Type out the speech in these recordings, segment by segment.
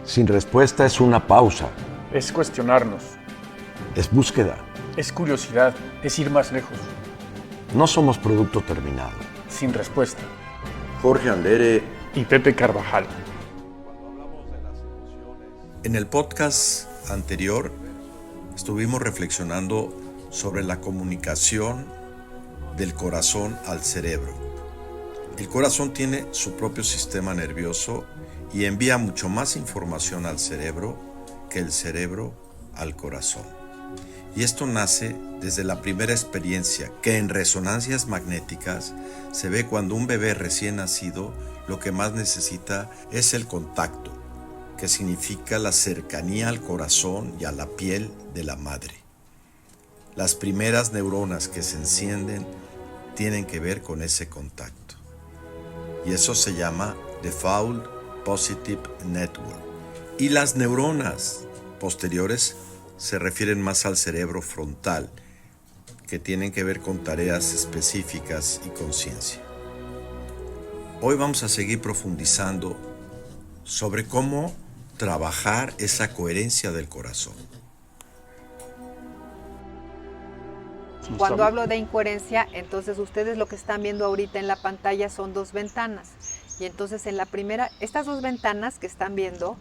Sin respuesta es una pausa. Es cuestionarnos. Es búsqueda. Es curiosidad. Es ir más lejos. No somos producto terminado. Sin respuesta. Jorge Andere y Pepe Carvajal. En el podcast anterior estuvimos reflexionando sobre la comunicación del corazón al cerebro. El corazón tiene su propio sistema nervioso y envía mucho más información al cerebro que el cerebro al corazón. Y esto nace desde la primera experiencia que en resonancias magnéticas se ve cuando un bebé recién nacido lo que más necesita es el contacto, que significa la cercanía al corazón y a la piel de la madre. Las primeras neuronas que se encienden tienen que ver con ese contacto. Y eso se llama Default Positive Network. Y las neuronas posteriores se refieren más al cerebro frontal, que tienen que ver con tareas específicas y conciencia. Hoy vamos a seguir profundizando sobre cómo trabajar esa coherencia del corazón. Cuando hablo de incoherencia, entonces ustedes lo que están viendo ahorita en la pantalla son dos ventanas. Y entonces en la primera, estas dos ventanas que están viendo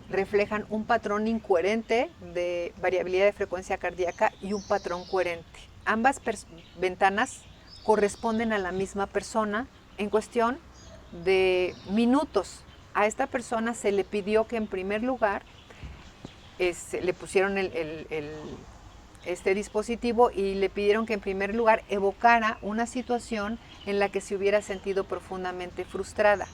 reflejan un patrón incoherente de variabilidad de frecuencia cardíaca y un patrón coherente. Ambas ventanas corresponden a la misma persona en cuestión de minutos. A esta persona se le pidió que en primer lugar le pusieron este dispositivo y le pidieron que en primer lugar evocara una situación en la que se hubiera sentido profundamente frustrada.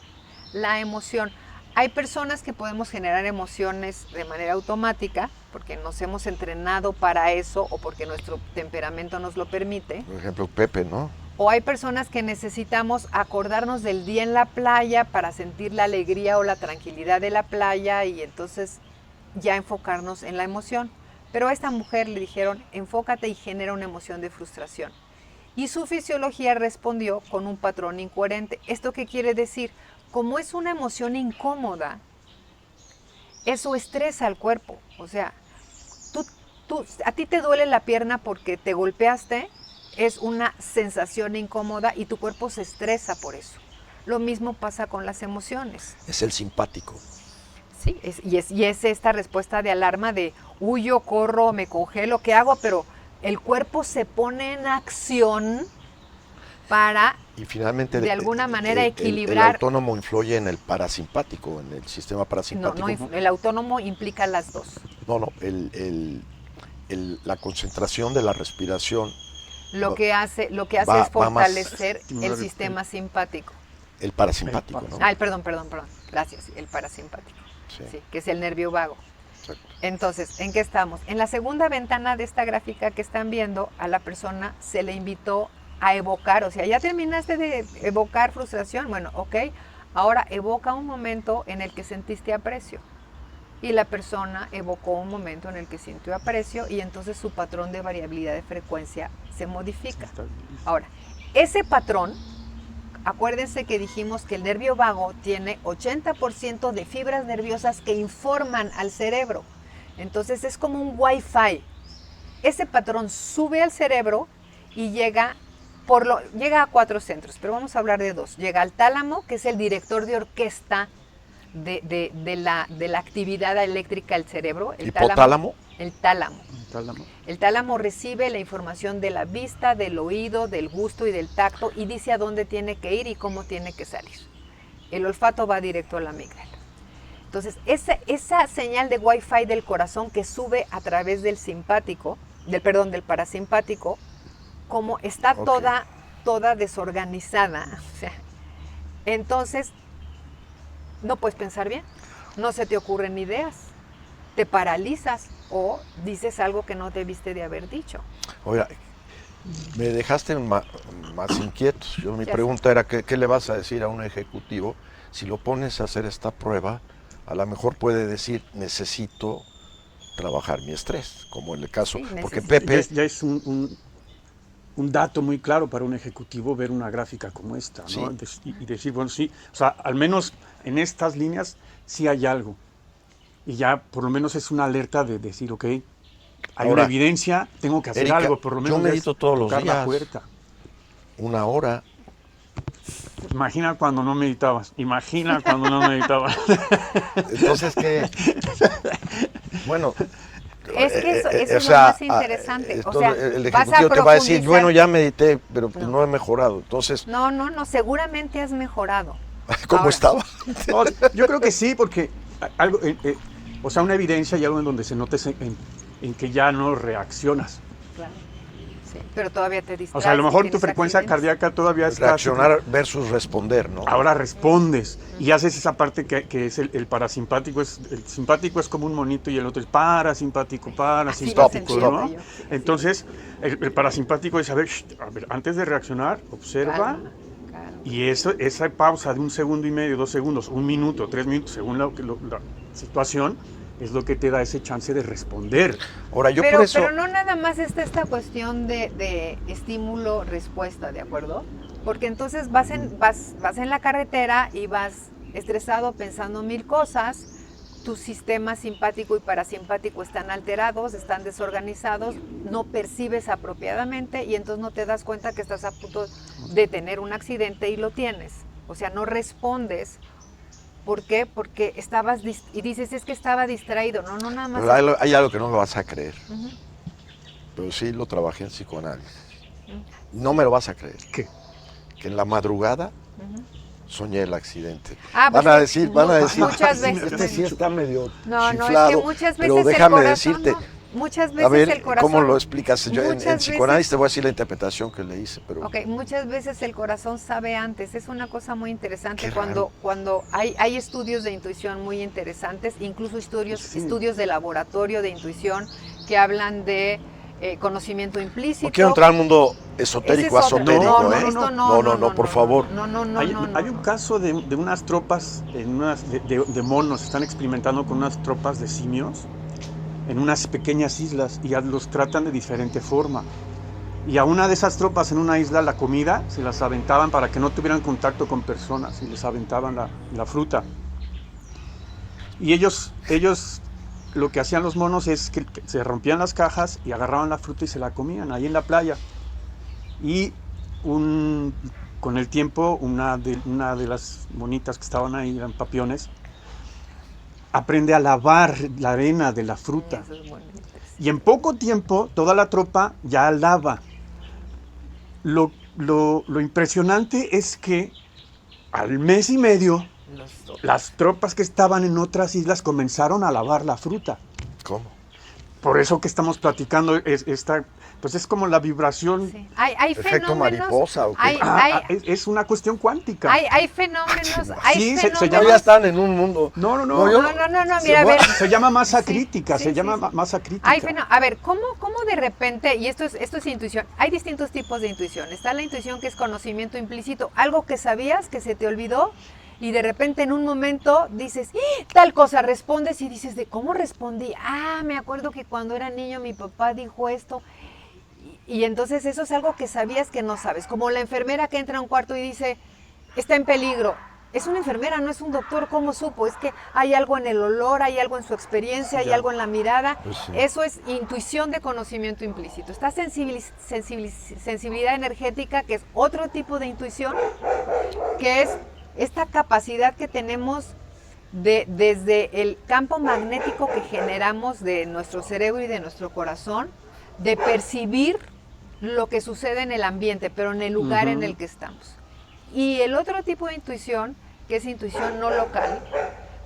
La emoción. Hay personas que podemos generar emociones de manera automática porque nos hemos entrenado para eso o porque nuestro temperamento nos lo permite. Por ejemplo, Pepe, ¿no? O hay personas que necesitamos acordarnos del día en la playa para sentir la alegría o la tranquilidad de la playa y entonces ya enfocarnos en la emoción. Pero a esta mujer le dijeron, enfócate y genera una emoción de frustración. Y su fisiología respondió con un patrón incoherente. ¿Esto qué quiere decir? Como es una emoción incómoda, eso estresa al cuerpo. O sea, a ti te duele la pierna porque te golpeaste, es una sensación incómoda y tu cuerpo se estresa por eso. Lo mismo pasa con las emociones. Es el simpático. Sí, y es esta respuesta de alarma de huyo, corro, me congelo, ¿qué hago? Pero el cuerpo se pone en acción para y finalmente de alguna manera equilibrar. El autónomo influye en el parasimpático, en el sistema parasimpático. No, el autónomo implica las dos. No, la concentración de la respiración. Lo que hace es fortalecer el sistema simpático. El parasimpático, ¿no? Perdón. Gracias, el parasimpático. Sí, que es el nervio vago. Exacto. Entonces, ¿en qué estamos? En la segunda ventana de esta gráfica que están viendo, a la persona se le invitó a evocar, o sea, ya terminaste de evocar frustración, bueno, ok, ahora evoca un momento en el que sentiste aprecio. Y la persona evocó un momento en el que sintió aprecio y entonces su patrón de variabilidad de frecuencia se modifica. Ahora, ese patrón, acuérdense que dijimos que el nervio vago tiene 80% de fibras nerviosas que informan al cerebro. Entonces es como un Wi-Fi. Ese patrón sube al cerebro y llega a 4 centros, pero vamos a hablar de 2. Llega al tálamo, que es el director de orquesta de la actividad eléctrica del cerebro. El ¿Hipotálamo? El tálamo. El tálamo recibe la información de la vista, del oído, del gusto y del tacto y dice a dónde tiene que ir y cómo tiene que salir. El olfato va directo a la amígdala. Entonces, esa señal de Wi-Fi del corazón que sube a través del del parasimpático, como está toda desorganizada, o sea, entonces no puedes pensar bien, no se te ocurren ideas, te paralizas o dices algo que no debiste de haber dicho. Oiga, me dejaste más inquieto. Mi pregunta era, ¿qué le vas a decir a un ejecutivo? Si lo pones a hacer esta prueba, a lo mejor puede decir, necesito trabajar mi estrés, como en el caso, porque Pepe... Ya es un dato muy claro para un ejecutivo ver una gráfica como esta, ¿no? Sí. Y decir, bueno, sí, o sea, al menos en estas líneas sí hay algo. y ya por lo menos es una alerta de decir, ok, hay Ahora, una evidencia, tengo que hacer Erika, algo, por lo menos yo medito todos los tocar la días. puerta. 1 hora. Imagina cuando no meditabas, imagina cuando no meditabas. Entonces, ¿qué? Bueno, Es que eso es o lo sea, más interesante. O entonces, sea, el vas a ejecutivo te va a decir, profundizar. bueno, ya medité, pero pues No. no he mejorado. Entonces, No, seguramente has mejorado. ¿cómo Ahora, estaba? No, yo creo que sí, porque algo, o sea, una evidencia y algo en donde se note en que ya no reaccionas. Claro. Sí, pero todavía te distraes. O sea, a lo mejor tu tienes frecuencia accidentes. cardíaca todavía está... Reaccionar versus responder, ¿no? Ahora respondes y haces esa parte que es el parasimpático. El simpático es como un monito y el otro es parasimpático, sentía ¿no? yo, sí, Entonces, el parasimpático es, a ver, antes de reaccionar, observa. Calma, calma. Y esa pausa de 1 segundo y medio, 2 segundos, 1 minuto, 3 minutos, según la situación, es lo que te da ese chance de responder. Ahora, yo pero, por eso... pero no nada más está esta cuestión de estímulo-respuesta, ¿de acuerdo? Porque entonces vas en la carretera y vas estresado pensando 1000 cosas, tus sistemas simpático y parasimpático están alterados, están desorganizados, no percibes apropiadamente y entonces no te das cuenta que estás a punto de tener un accidente y lo tienes. O sea, no respondes. ¿Por qué? Porque estabas y dices, es que estaba distraído. No, nada más. Pero hay algo que no me vas a creer, Ujú. pero sí lo trabajé en psicoanálisis. No me lo vas a creer. ¿Qué? Que en la madrugada Ujú. soñé el accidente. Ah, van pues, a decir, muchas veces. este sí está medio No, chiflado, es que muchas veces pero déjame el corazón, decirte, ¿no? Muchas veces a ver, el corazón. ¿cómo lo explicas? Yo en muchas psicoanálisis veces- te voy a decir la interpretación que le hice, pero... Ok, muchas veces el corazón sabe antes. Es una cosa muy interesante Qué cuando hay estudios de intuición muy interesantes, incluso estudios de laboratorio de intuición que hablan de conocimiento implícito. No quiero entrar al mundo esotérico, Ese es otro. esotérico, No, ¿eh? esto No, por favor. No, Hay un caso de unas tropas, de monos, están experimentando con unas tropas de simios en unas pequeñas islas y los tratan de diferente forma. Y a una de esas tropas en una isla la comida se las aventaban para que no tuvieran contacto con personas y les aventaban la fruta. Y ellos lo que hacían los monos es que se rompían las cajas y agarraban la fruta y se la comían ahí en la playa. Y con el tiempo una de las monitas que estaban ahí, eran papiones, aprende a lavar la arena de la fruta. Eso es bonito. Y en poco tiempo toda la tropa ya lava. Lo impresionante es que al mes y medio las tropas que estaban en otras islas comenzaron a lavar la fruta. ¿Cómo? Por eso que estamos platicando pues es como la vibración. Sí. Hay ¿Efecto fenómenos. mariposa o qué? Es una cuestión cuántica. Hay fenómenos. Sí, se fenómenos. llama- Ya están en un mundo... No, yo- No, mira, a ver. Se llama masa Sí, crítica, sí, se sí, llama sí. masa crítica. A ver, ¿cómo de repente, y esto es intuición, hay distintos tipos de intuición. Está la intuición que es conocimiento implícito, algo que sabías, que se te olvidó, y de repente en un momento dices, ¡Ah! Tal cosa, respondes y dices, ¿de cómo respondí? Ah, me acuerdo que cuando era niño mi papá dijo esto. Y entonces eso es algo que sabías que no sabes. Como la enfermera que entra a un cuarto y dice, está en peligro. Es una enfermera, no es un doctor. ¿Cómo supo? Es que hay algo en el olor, hay algo en su experiencia, hay algo en la mirada. Pues sí. Eso es intuición de conocimiento implícito. Está sensibilidad energética, que es otro tipo de intuición, que es esta capacidad que tenemos desde el campo magnético que generamos de nuestro cerebro y de nuestro corazón, de percibir lo que sucede en el ambiente, pero en el lugar en el que estamos. Y el otro tipo de intuición, que es intuición no local,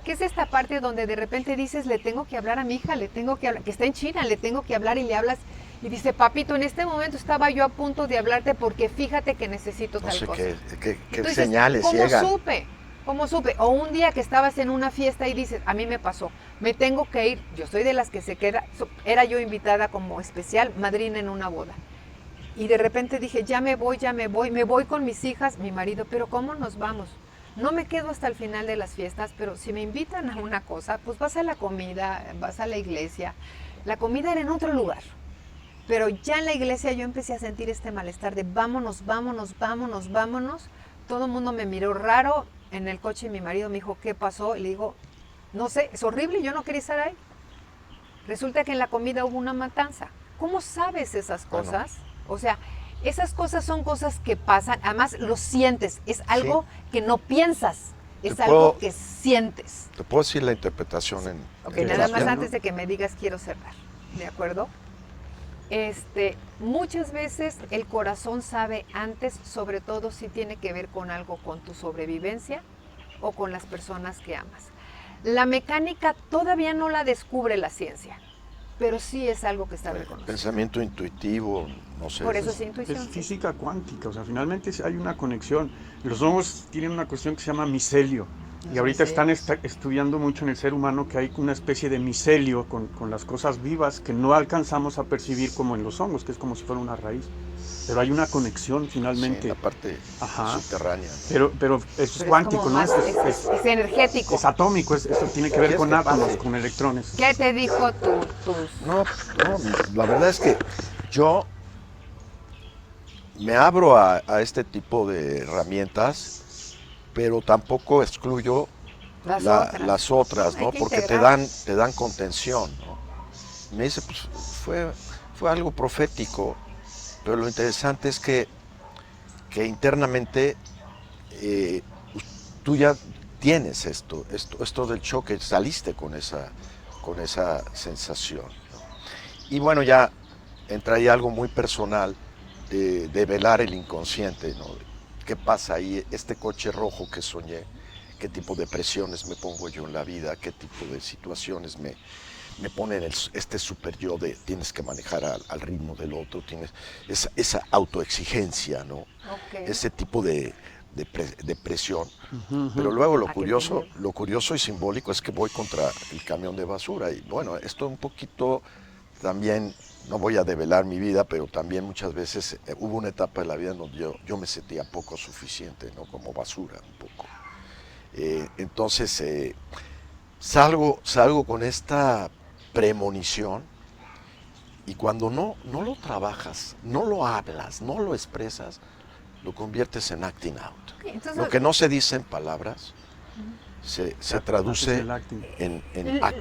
que es esta parte donde de repente dices, le tengo que hablar a mi hija, le tengo que hablar, que está en China, le tengo que hablar y le hablas y dice, papito, en este momento estaba yo a punto de hablarte porque fíjate que necesito No tal sé cosa. qué Entonces, señales ¿cómo llegan. supe? ¿Cómo supe? O un día que estabas en una fiesta y dices, a mí me pasó, me tengo que ir. Yo soy de las que se queda, era yo invitada como especial madrina en una boda. Y de repente dije, ya me voy con mis hijas, mi marido, pero ¿cómo nos vamos? No me quedo hasta el final de las fiestas, pero si me invitan a una cosa, pues vas a la comida, vas a la iglesia. La comida era en otro lugar. Pero ya en la iglesia yo empecé a sentir este malestar de vámonos. Todo el mundo me miró raro en el coche y mi marido me dijo, ¿qué pasó? Y le digo, no sé, es horrible, yo no quería estar ahí. Resulta que en la comida hubo una matanza. ¿Cómo sabes esas cosas? O sea, esas cosas son cosas que pasan, además lo sientes, es algo que no piensas, es algo que sientes. Te puedo decir la interpretación en... Ok, en nada más terapia, antes de que me digas quiero cerrar, ¿de acuerdo? Muchas veces el corazón sabe antes, sobre todo si tiene que ver con algo con tu sobrevivencia o con las personas que amas. La mecánica todavía no la descubre la ciencia, pero sí es algo que está reconocido. Pensamiento intuitivo, no sé. Por eso es intuición. Es física cuántica, o sea, finalmente hay una conexión. Los hongos tienen una cuestión que se llama micelio. Y ahorita están estudiando mucho en el ser humano que hay una especie de micelio con las cosas vivas que no alcanzamos a percibir como en los hongos, que es como si fuera una raíz. Pero hay una conexión finalmente. Sí, la parte subterránea. Pero eso es cuántico, ¿no? Es energético. Es atómico, esto tiene que ver con átomos, con electrones. ¿Qué te dijo No, la verdad es que yo me abro a este tipo de herramientas, pero tampoco excluyo las otras, ¿no? Porque te dan contención, ¿no? Me dice, pues fue algo profético, pero lo interesante es que internamente tú ya tienes esto del choque, saliste con esa sensación, ¿no? Y bueno, ya entra ahí algo muy personal de velar el inconsciente, ¿no? ¿Qué pasa ahí? Este coche rojo que soñé, qué tipo de presiones me pongo yo en la vida, qué tipo de situaciones me ponen este super yo de tienes que manejar al ritmo del otro, tienes esa autoexigencia, ¿no? Okay. Ese tipo de presión. Pero luego lo curioso y simbólico es que voy contra el camión de basura. Y bueno, esto un poquito también, no voy a develar mi vida, pero también muchas veces hubo una etapa de la vida en donde yo me sentía poco suficiente, ¿no? Como basura un poco. Entonces salgo con esta premonición, y cuando no lo trabajas, no lo hablas, no lo expresas, lo conviertes en acting out. Okay, entonces, lo que no se dice en palabras se traduce en acting.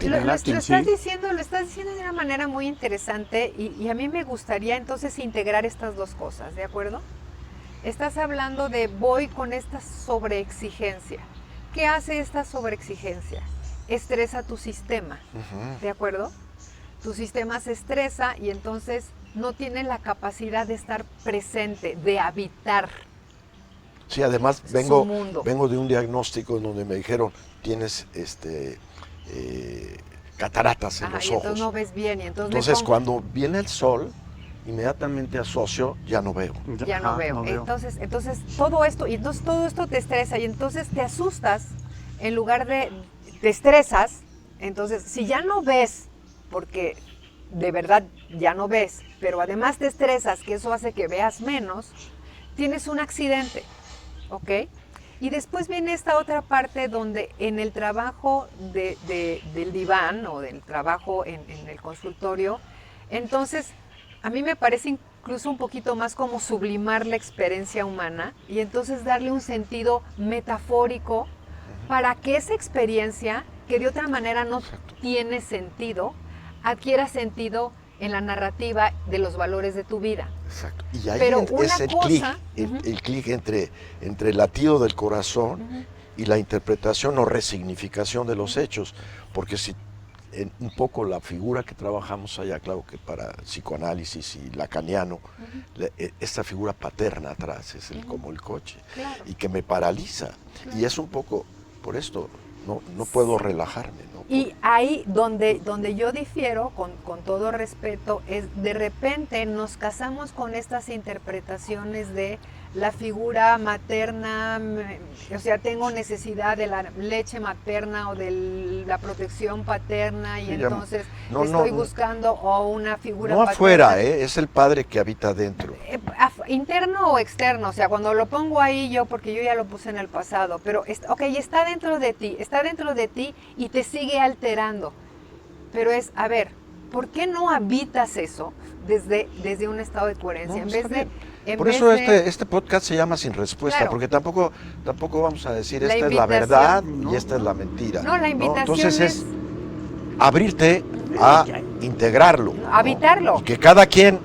Lo estás diciendo de una manera muy interesante, y a mí me gustaría entonces integrar estas dos cosas, ¿de acuerdo? Estás hablando de voy con esta sobreexigencia. ¿Qué hace esta sobreexigencia? Estresa tu sistema, ¿de acuerdo? Tu sistema se estresa y entonces no tiene la capacidad de estar presente, de habitar. Sí, además vengo de un diagnóstico en donde me dijeron, tienes cataratas en los ojos. Entonces no ves bien. Y entonces cuando viene el sol, inmediatamente asocio, ya no veo. Ya no veo. Entonces todo esto te estresa, y entonces te asustas en lugar de te estresas. Entonces, si ya no ves, porque de verdad ya no ves, pero además te estresas, que eso hace que veas menos, tienes un accidente, ¿ok? Y después viene esta otra parte donde en el trabajo del diván o del trabajo en el consultorio, entonces a mí me parece incluso un poquito más como sublimar la experiencia humana y entonces darle un sentido metafórico para que esa experiencia, que de otra manera no tiene sentido, adquiera sentido en la narrativa de los valores de tu vida. Exacto. Y ahí es el clic entre el latido del corazón y la interpretación o resignificación de los hechos. Porque si un poco la figura que trabajamos allá, claro que para psicoanálisis y lacaniano, esta figura paterna atrás es como el coche, y que me paraliza. Y es un poco por esto, no puedo relajarme, ¿no? Y ahí donde yo difiero, con todo respeto, es de repente nos casamos con estas interpretaciones de la figura materna, o sea, tengo necesidad de la leche materna o de la protección paterna, y entonces estoy buscando una figura paterna. No afuera, es el padre que habita dentro. Interno o externo, o sea, cuando lo pongo ahí yo, porque yo ya lo puse en el pasado, pero está dentro de ti y te sigue alterando. Pero ¿por qué no habitas eso desde un estado de coherencia? En vez de Por eso este podcast se llama Sin Respuesta, Claro. porque tampoco vamos a decir La esta es la invitación, verdad ¿no? y esta es la mentira. No, la invitación Entonces es es abrirte a integrarlo. a habitarlo. Y que cada quien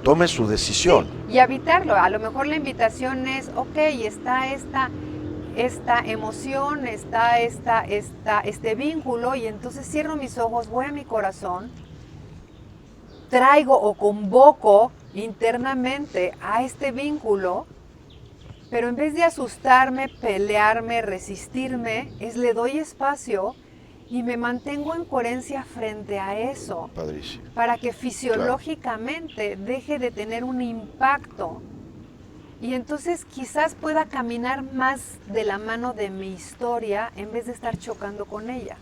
tome su decisión. Y habitarlo. A lo mejor la invitación es, ok, está esta emoción, está este vínculo, y entonces cierro mis ojos, voy a mi corazón, traigo o convoco internamente a este vínculo, pero en vez de asustarme, pelearme, resistirme, le doy espacio y me mantengo en coherencia frente a eso, Padrísimo. para que fisiológicamente deje de tener un impacto, y entonces quizás pueda caminar más de la mano de mi historia en vez de estar chocando con ella.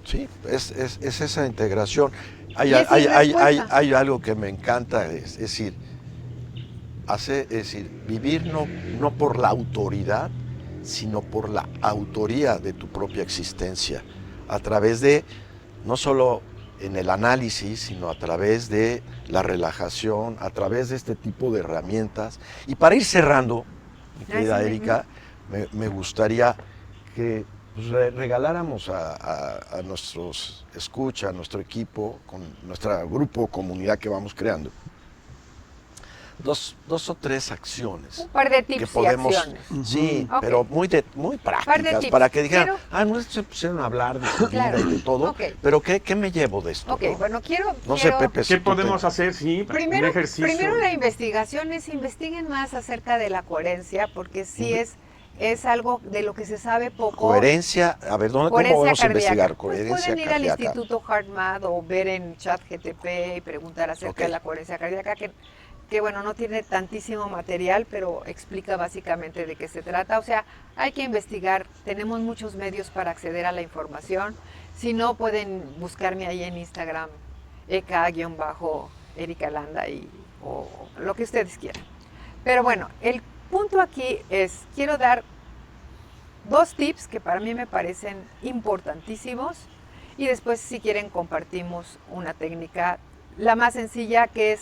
Sí, es esa integración. Hay, Y es hay, sin hay, respuesta. hay algo que me encanta, es decir, vivir no por la autoridad, sino por la autoría de tu propia existencia, a través de, no solo en el análisis, sino a través de la relajación, a través de este tipo de herramientas. Y para ir cerrando, mi querida sí, Erika, me gustaría que pues, regaláramos a nuestros escucha, a nuestro equipo, con nuestro grupo, comunidad que vamos creando, dos o tres acciones Un par de tips que podemos, y acciones. sí, Ok. pero muy Par de prácticas, tips. para que dijeran, Quiero- no se pusieron a hablar de su vida Claro. y de todo, Ok. pero ¿qué me llevo de esto? Ok, no? bueno, quiero... No sé, Pepe, si ¿Qué tú podemos hacer? Sí, un Primero ejercicio. la investigación es investiguen más acerca de la coherencia, porque sí es algo de lo que se sabe poco. Coherencia, a ver, ¿cómo Coherencia vamos a cardíaca. investigar Pues coherencia pueden ir al cardíaca? Instituto HeartMath o ver en ChatGTP y preguntar acerca Ok. de la coherencia cardíaca, que bueno, no tiene tantísimo material, pero explica básicamente de qué se trata. O sea, hay que investigar, tenemos muchos medios para acceder a la información. Si no, pueden buscarme ahí en Instagram, eka-Erika Landa, o lo que ustedes quieran. Pero bueno, el punto aquí es, quiero dar 2 tips que para mí me parecen importantísimos, y después, si quieren, compartimos una técnica, la más sencilla, que es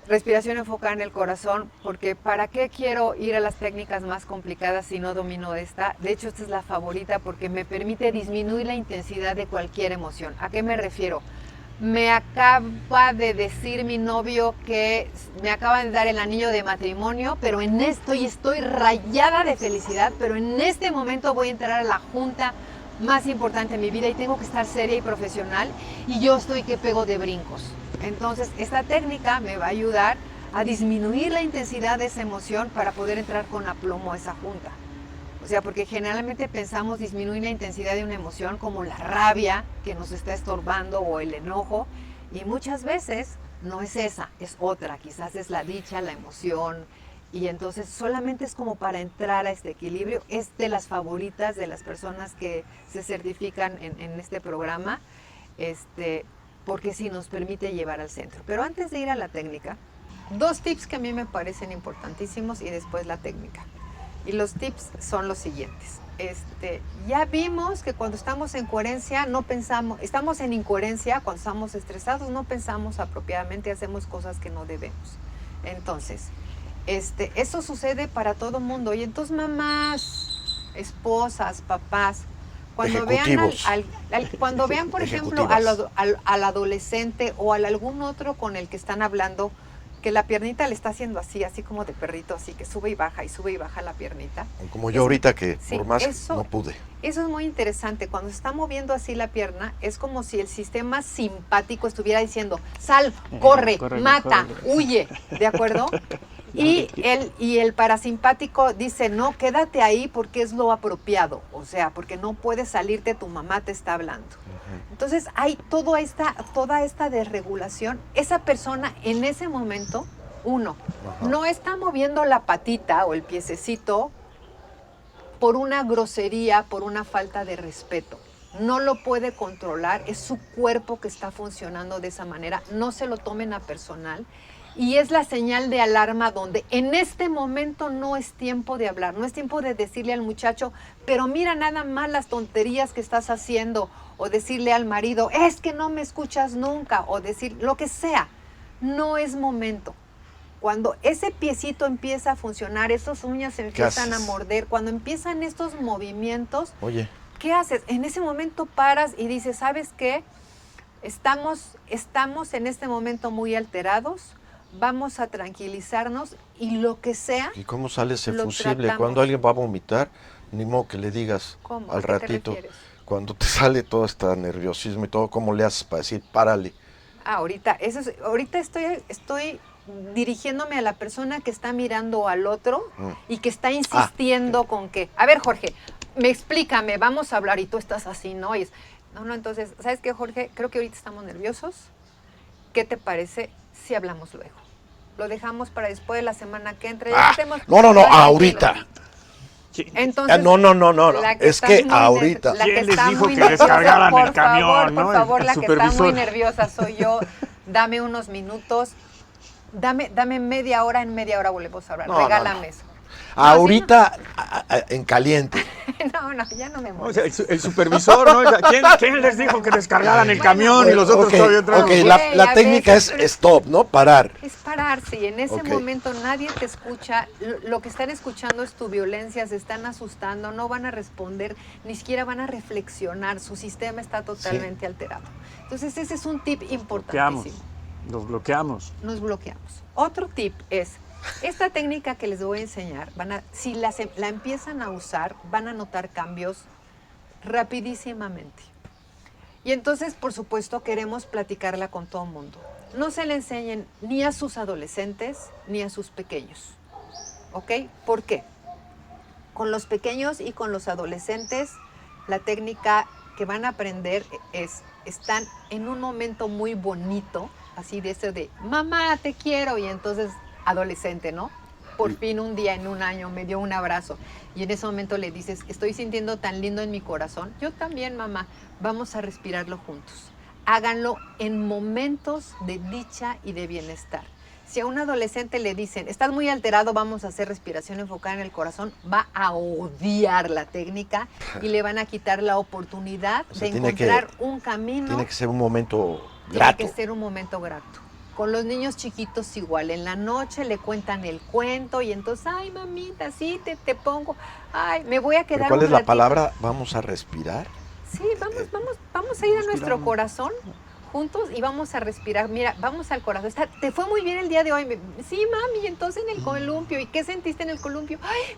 respiración enfocada en el corazón, porque ¿para qué quiero ir a las técnicas más complicadas si no domino esta? De hecho, esta es la favorita porque me permite disminuir la intensidad de cualquier emoción. ¿A qué me refiero? Me acaba de decir mi novio que me acaba de dar el anillo de matrimonio, pero en esto y estoy rayada de felicidad, pero en este momento voy a entrar a la junta más importante de mi vida y tengo que estar seria y profesional, y yo estoy que pego de brincos. Entonces, esta técnica me va a ayudar a disminuir la intensidad de esa emoción para poder entrar con aplomo a esa junta. O sea, porque generalmente pensamos disminuir la intensidad de una emoción como la rabia que nos está estorbando o el enojo, y muchas veces no es esa, es otra, quizás es la dicha, la emoción, y entonces solamente es como para entrar a este equilibrio. Es de las favoritas de las personas que se certifican en este programa, porque sí nos permite llevar al centro. Pero antes de ir a la técnica, 2 tips que a mí me parecen importantísimos y después la técnica. Y los tips son los siguientes. Ya vimos que cuando estamos en coherencia no pensamos, estamos en incoherencia, cuando estamos estresados no pensamos apropiadamente, hacemos cosas que no debemos. Entonces, eso sucede para todo mundo. Y entonces, mamás, esposas, papás, cuando vean, cuando vean, por ejemplo, al adolescente o a algún otro con el que están hablando, que la piernita le está haciendo así como de perrito, así que sube y baja la piernita. Como yo ahorita que Sí, por más eso- no pude. Eso es muy interesante. Cuando se está moviendo así la pierna, es como si el sistema simpático estuviera diciendo, sal, corre, Corre, mata, corre. huye, ¿de acuerdo? Y el parasimpático dice, no, quédate ahí porque es lo apropiado, o sea, porque no puedes salirte, tu mamá te está hablando. Entonces hay toda esta desregulación. Esa persona en ese momento, no está moviendo la patita o el piececito por una grosería, por una falta de respeto. No lo puede controlar, es su cuerpo que está funcionando de esa manera. No se lo tomen a personal. Y es la señal de alarma donde en este momento no es tiempo de hablar, no es tiempo de decirle al muchacho, pero mira nada más las tonterías que estás haciendo, o decirle al marido, es que no me escuchas nunca, o decir lo que sea. No es momento. Cuando ese piecito empieza a funcionar, esas uñas se empiezan a haces? morder, cuando empiezan estos movimientos, Oye, ¿qué haces? En ese momento paras y dices, ¿sabes qué? Estamos en este momento muy alterados, vamos a tranquilizarnos y lo que sea, ¿y cómo sale ese Lo fusible? tratamos. Cuando alguien va a vomitar, ni modo que le digas ¿cómo? al ¿A qué te ratito, refieres? cuando te sale todo este nerviosismo y todo, ¿cómo le haces para decir, párale? Ahorita estoy dirigiéndome a la persona que está mirando al otro y que está insistiendo con que, a ver, Jorge, explícame, vamos a hablar y tú estás así, ¿no? Y no, entonces, ¿sabes qué, Jorge? Creo que ahorita estamos nerviosos. ¿Qué te parece si hablamos luego? Lo dejamos para después de la semana que entra. Ya que estemos- No, Tranquilos. ahorita. Entonces, No, la que es está que muy ahorita. la que ¿Quién les está dijo muy que nerviosa, descargaran por el camión, favor, no? por favor, El la que está muy supervisor. nerviosa soy yo. Dame unos minutos. Dame media hora, en media hora volvemos a hablar. No, Regálame eso. Ahorita, en caliente. No, ya no me O molestes. sea, el supervisor, ¿no? ¿Quién les dijo que descargaran el camión y los otros Ok, todavía traen? ok, Güey, la a técnica veces, es stop, ¿no? Parar. Es pararse y en ese Ok. momento nadie te escucha, lo que están escuchando es tu violencia, se están asustando, no van a responder, ni siquiera van a reflexionar, su sistema está totalmente alterado. Entonces ese es un tip importantísimo. Los bloqueamos. Nos bloqueamos. Otro tip es, esta técnica que les voy a enseñar, si la empiezan a usar, van a notar cambios rapidísimamente. Y entonces, por supuesto, queremos platicarla con todo el mundo. No se le enseñen ni a sus adolescentes ni a sus pequeños. ¿Ok? ¿Por qué? Con los pequeños y con los adolescentes, la técnica que van a aprender están en un momento muy bonito, así de ese de, mamá, te quiero, y entonces, adolescente, ¿no? Por fin un día, en un año, me dio un abrazo. Y en ese momento le dices, estoy sintiendo tan lindo en mi corazón. Yo también, mamá. Vamos a respirarlo juntos. Háganlo en momentos de dicha y de bienestar. Si a un adolescente le dicen, estás muy alterado, vamos a hacer respiración enfocada en el corazón, va a odiar la técnica y le van a quitar la oportunidad O sea, de tiene que- encontrar un camino. Tiene que ser un momento Tiene grato. que ser un momento grato. Con los niños chiquitos igual, en la noche le cuentan el cuento y entonces, ay mamita, sí, te pongo, ay, me voy a ¿Pero quedar cuál un es la ratito. palabra? Vamos a respirar. Sí, vamos a ir a nuestro corazón juntos y vamos a respirar. Mira, vamos al corazón. Te fue muy bien el día de hoy. Sí, mami, y entonces en el columpio. ¿Y qué sentiste en el columpio? Ay,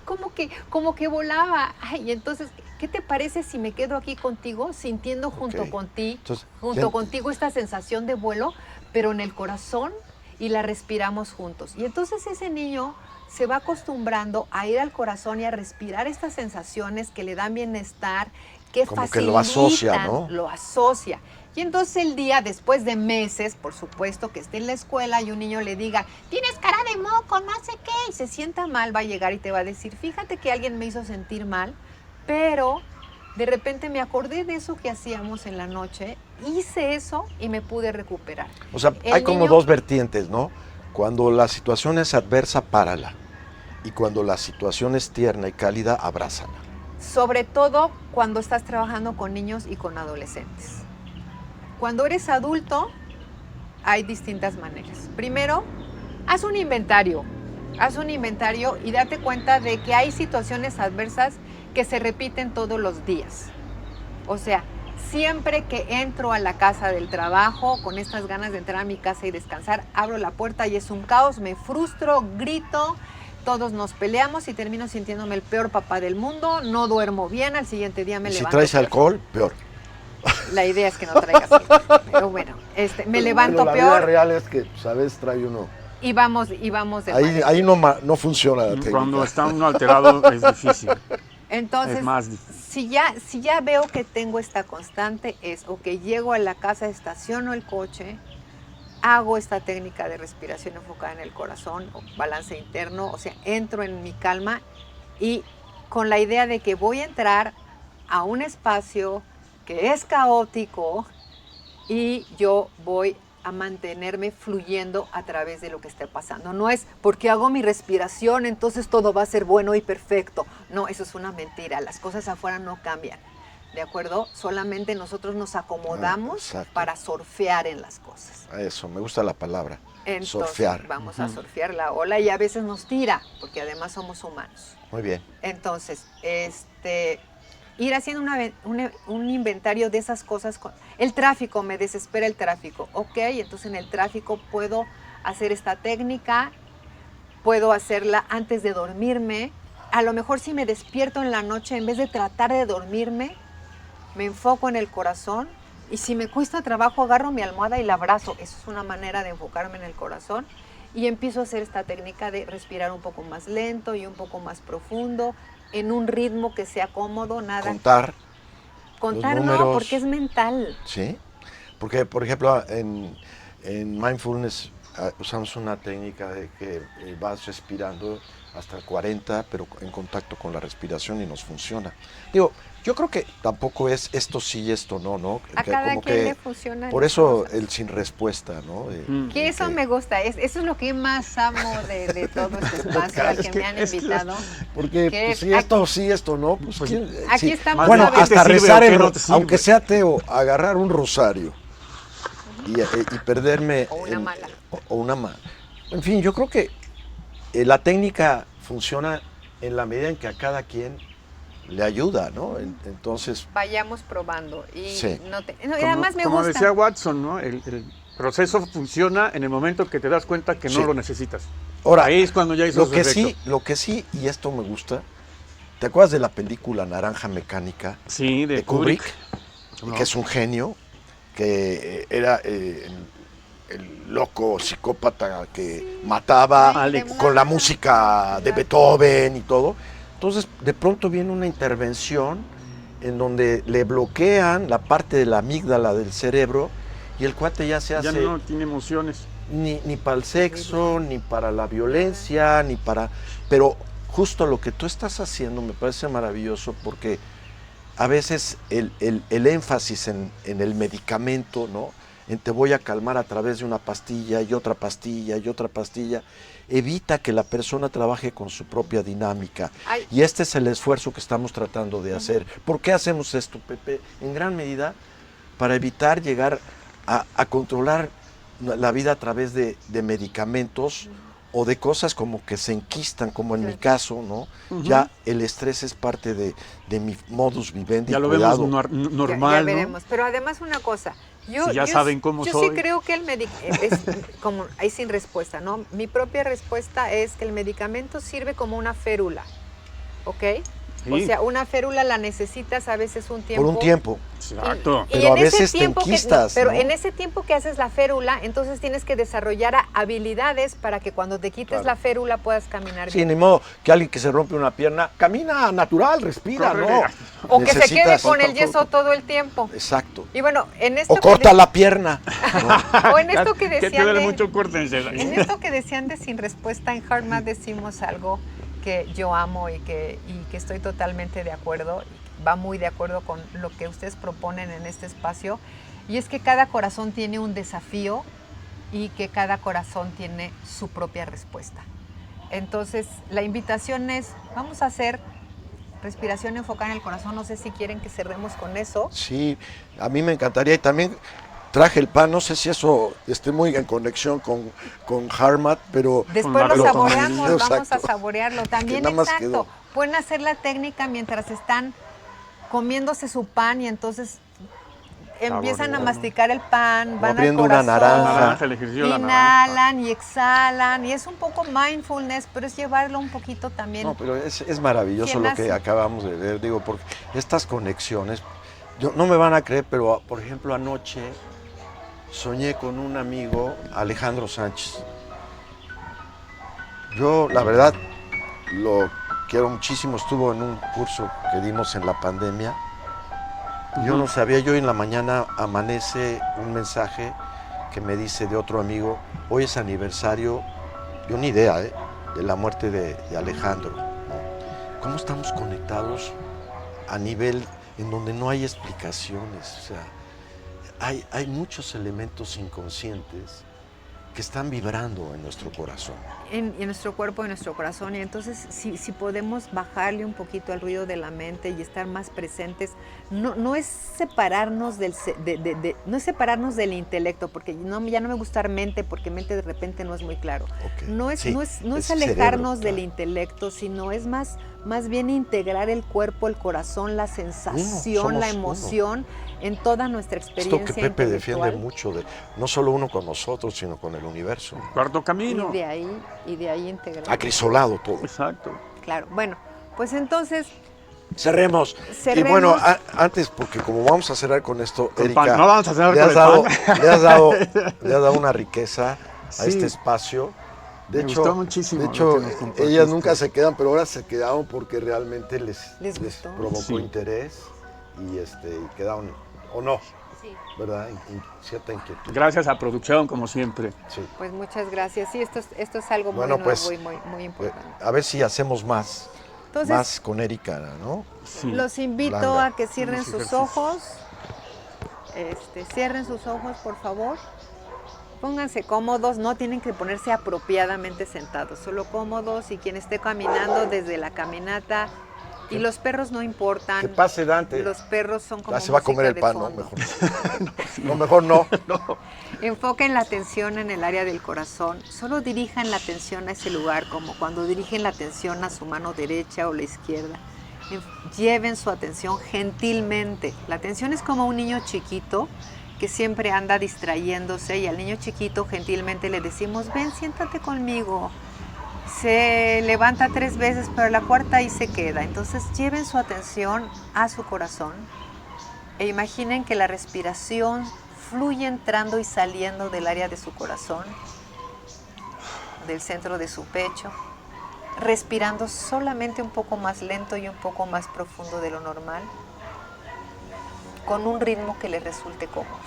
como que volaba. Ay, y entonces, ¿qué te parece si me quedo aquí contigo, sintiendo junto Ok. Entonces, contigo esta sensación de vuelo, pero en el corazón y la respiramos juntos? Y entonces ese niño se va acostumbrando a ir al corazón y a respirar estas sensaciones que le dan bienestar, que Como que lo asocia, ¿no? Lo asocia. Y entonces el día, después de meses, por supuesto, que esté en la escuela y un niño le diga, tienes cara de moco, no sé qué, y se sienta mal, va a llegar y te va a decir, fíjate que alguien me hizo sentir mal, pero de repente me acordé de eso que hacíamos en la noche, hice eso y me pude recuperar. O sea, El hay como niño- dos vertientes, ¿no? Cuando la situación es adversa, párala. Y cuando la situación es tierna y cálida, abrázala. Sobre todo cuando estás trabajando con niños y con adolescentes. Cuando eres adulto, hay distintas maneras. Primero, haz un inventario y date cuenta de que hay situaciones adversas que se repiten todos los días. O sea, siempre que entro a la casa del trabajo con estas ganas de entrar a mi casa y descansar, abro la puerta y es un caos, me frustro, grito, todos nos peleamos y termino sintiéndome el peor papá del mundo, no duermo bien, al siguiente día me Y si levanto. traes alcohol, peor. La idea es que no traigas alcohol, pero bueno, me levanto la peor vida real es que, ¿sabes? Trae uno. y vamos de manera. Ahí no funciona la técnica. Cuando está uno alterado es difícil. Entonces, Es más difícil. si ya veo que tengo esta constante, llego a la casa, estaciono el coche, hago esta técnica de respiración enfocada en el corazón, o balance interno, o sea, entro en mi calma y con la idea de que voy a entrar a un espacio que es caótico y yo voy a mantenerme fluyendo a través de lo que esté pasando. No es porque hago mi respiración, entonces todo va a ser bueno y perfecto. No, eso es una mentira. Las cosas afuera no cambian. ¿de acuerdo? Solamente nosotros nos acomodamos exacto. para surfear en las cosas. Eso, me gusta la palabra. Entonces, Surfear. vamos a surfear la ola y a veces nos tira, porque además somos humanos. Muy bien. Entonces, ir haciendo un inventario de esas cosas. El tráfico, me desespera el tráfico. Ok, entonces en el tráfico puedo hacer esta técnica, puedo hacerla antes de dormirme. A lo mejor si me despierto en la noche, en vez de tratar de dormirme, me enfoco en el corazón. Y si me cuesta trabajo, agarro mi almohada y la abrazo. Eso es una manera de enfocarme en el corazón. Y empiezo a hacer esta técnica de respirar un poco más lento y un poco más profundo, en un ritmo que sea cómodo, nada. Contar. Contar los no, números. porque es mental. Sí. Porque, por ejemplo, en mindfulness usamos una técnica de que vas respirando hasta el 40, pero en contacto con la respiración y nos funciona. Digo, yo creo que tampoco es esto sí y esto no, ¿no? A Que cada como quien que le funciona. por eso el sin respuesta, ¿no? Que eso me gusta, eso es lo que más amo de todo este espacio al que me han invitado. Porque que pues, si aquí- esto sí, esto no, pues Pues, ¿quién? Aquí Sí. estamos Bueno, a ver. hasta ¿Qué te sirve rezar o qué no te sirve? aunque sea ateo, agarrar un rosario y perderme O una mala. o una mala. En fin, yo creo que la técnica funciona en la medida en que a cada quien le ayuda, ¿no? Entonces, Vayamos probando. Y, Sí. y además me como gusta. decía Watson, ¿no? El proceso funciona en el momento que te das cuenta que Sí. no lo necesitas. ahora, Ahí es cuando ya hizo lo su que efecto. sí, y esto me gusta, ¿te acuerdas de la película Naranja Mecánica Sí, de de Kubrick? No. Que es un genio, que era el loco psicópata que mataba Alex. con la música de Beethoven y todo. Entonces, de pronto viene una intervención en donde le bloquean la parte de la amígdala del cerebro y el cuate ya se Ya hace no tiene emociones. ni para el sexo, ni para la violencia, ni para... Pero justo lo que tú estás haciendo me parece maravilloso porque a veces el énfasis en el medicamento, ¿no? En te voy a calmar a través de una pastilla y otra pastilla y otra pastilla, evita que la persona trabaje con su propia dinámica. Ay. Y este es el esfuerzo que estamos tratando de hacer. ¿Por qué hacemos esto, Pepe? En gran medida para evitar llegar a controlar la vida a través de medicamentos o de cosas como que se enquistan, como en mi caso, ¿no? Ya el estrés es parte de mi modus vivendi. Ya lo cuidado. vemos normal, ya ¿no? veremos. Pero además una cosa, yo, Si ya yo saben cómo yo soy. sí creo que el medicamento es como ahí sin respuesta, ¿no? Mi propia respuesta es que el medicamento sirve como una férula, ¿ok? O Sí. sea, una férula la necesitas a veces un tiempo. Por un tiempo. Exacto. Pero a veces te tiempo enquistas, pero ¿no? en ese tiempo que haces la férula, entonces tienes que desarrollar habilidades para que cuando te quites Claro. la férula puedas caminar Sí, bien. ni modo que alguien que se rompe una pierna, camina natural, respira, Córrele. ¿no? O que se quede Necesitas- con el yeso todo el tiempo. Exacto. Y bueno, en esto O corta la pierna. ¿no? o en esto que Que te decían duele de- mucho, córtensela. En esto que decían de sin respuesta, en HeartMath decimos algo que yo amo y que estoy totalmente de acuerdo, va muy de acuerdo con lo que ustedes proponen en este espacio, y es que cada corazón tiene un desafío y que cada corazón tiene su propia respuesta. Entonces, la invitación es, vamos a hacer respiración enfocada en el corazón, no sé si quieren que cerremos con eso. Sí, a mí me encantaría y también traje el pan, no sé si eso esté muy en conexión con HeartMath, pero Después Con lo la saboreamos, Exacto. vamos a saborearlo. También, nada más exacto. quedó. Pueden hacer la técnica mientras están comiéndose su pan y entonces empiezan a Saboreando. masticar el pan, van al abriendo una corazón, naranja. El ejercicio de la naranja. inhalan y exhalan. Y es un poco mindfulness, pero es llevarlo un poquito también. no, pero es maravilloso ¿Quién lo que hace? acabamos de ver, digo, porque estas conexiones, no me van a creer, pero por ejemplo anoche soñé con un amigo, Alejandro Sánchez. Yo, la verdad, lo quiero muchísimo, estuvo en un curso que dimos en la pandemia. Yo no sabía, yo en la mañana amanece un mensaje que me dice de otro amigo, hoy es aniversario, yo ni idea, de la muerte de Alejandro, ¿no? ¿Cómo estamos conectados a nivel en donde no hay explicaciones? O sea, hay muchos elementos inconscientes que están vibrando en nuestro corazón. En nuestro cuerpo, en nuestro corazón. Y entonces, si podemos bajarle un poquito al ruido de la mente y estar más presentes, no es separarnos no es separarnos del intelecto, porque ya no me gusta mente, porque mente de repente no es muy claro. Okay. No es es alejarnos cerebro, del claro. intelecto, sino es más bien integrar el cuerpo, el corazón, la sensación, la emoción en toda nuestra experiencia Esto que Pepe defiende intelectual. mucho, no solo uno con nosotros, sino con el universo. Cuarto camino. Y de ahí integrar. Acrisolado todo. Exacto. Claro, bueno, pues entonces Cerremos. Y bueno, antes, porque como vamos a cerrar con esto, Con Erika, pan. No vamos a cerrar le con has el dado, pan. le has dado una riqueza a Sí. este espacio. De Me hecho, gustó muchísimo de lo hecho, que nos compartiste. ellas nunca se quedan, pero ahora se quedaron porque realmente les gustó. provocó Sí. interés y quedaron, o no, Sí. ¿verdad? Cierta inquietud. Gracias a producción, como siempre. Sí. Pues muchas gracias. Sí, esto es algo muy Bueno, nuevo pues, y muy importante. A ver si hacemos más Entonces, con Erika, ¿no? Sí. los invito Langa. a que cierren Unos sus ejercicios. ojos. Cierren sus ojos, por favor. Pónganse cómodos, no tienen que ponerse apropiadamente sentados, solo cómodos, y quien esté caminando desde la caminata. Y los perros no importan. Que pase Dante. Los perros son como Se va a comer el música de pan, ¿no? fondo. Mejor no, mejor no. Enfoquen la atención en el área del corazón. Solo dirijan la atención a ese lugar, como cuando dirigen la atención a su mano derecha o la izquierda. Lleven su atención gentilmente. La atención es como un niño chiquito que siempre anda distrayéndose, y al niño chiquito gentilmente le decimos: ven, siéntate conmigo. Se levanta 3 veces, pero la cuarta ahí se queda. Entonces lleven su atención a su corazón e imaginen que la respiración fluye entrando y saliendo del área de su corazón, del centro de su pecho, respirando solamente un poco más lento y un poco más profundo de lo normal, con un ritmo que les resulte cómodo.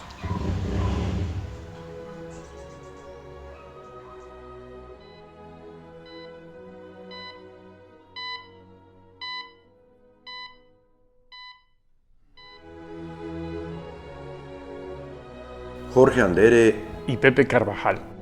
Jorge Andere Y Pepe Carvajal.